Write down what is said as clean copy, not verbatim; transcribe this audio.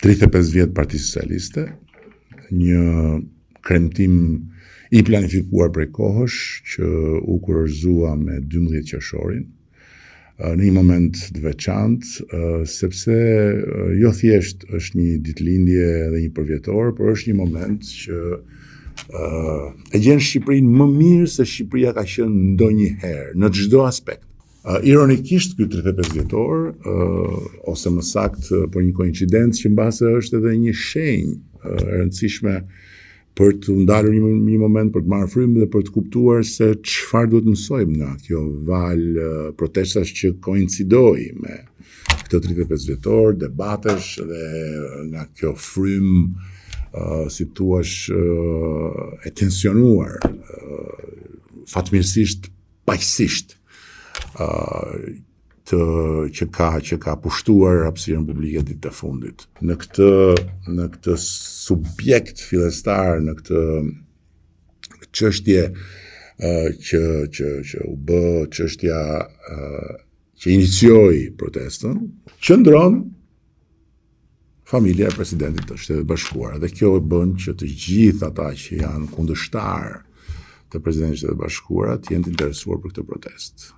35 vjet Partisë Socialiste, një kremtim i planifikuar prej kohësh që u kurorëzua me 12 qershorin, në një moment të veçantë, sepse jo thjesht është një ditëlindje dhe një përvjetor, por është një moment që e gjen Shqipërinë më mirë se Shqipëria ka qenë ndonjëherë në çdo aspekt. Ironikisht, ky 35 vjetor, ose më saktë për një koincidencë që mbase është edhe një shenjë e rëndësishme për të ndalur një moment, për të marrë frymë dhe për të kuptuar se çfarë duhet mësojmë nga kjo valë protestash që koincidoi me këtë 35 vjetor, debatesh dhe nga kjo frymë, si thuash, e tensionuar, fatmirësisht, paqësisht, që ka pushtuar hapësirën publike ditët e fundit. Në këtë subjekt fillestar, në këtë çështje që u bë çështja që inicioi protestën, qëndron familja e presidentit të Shtetit Bashkuar. Dhe kjo e bën që të gjithë ata që janë kundërshtar të presidentit të Shtetit Bashkuar të jenë të interesuar për këtë protestë.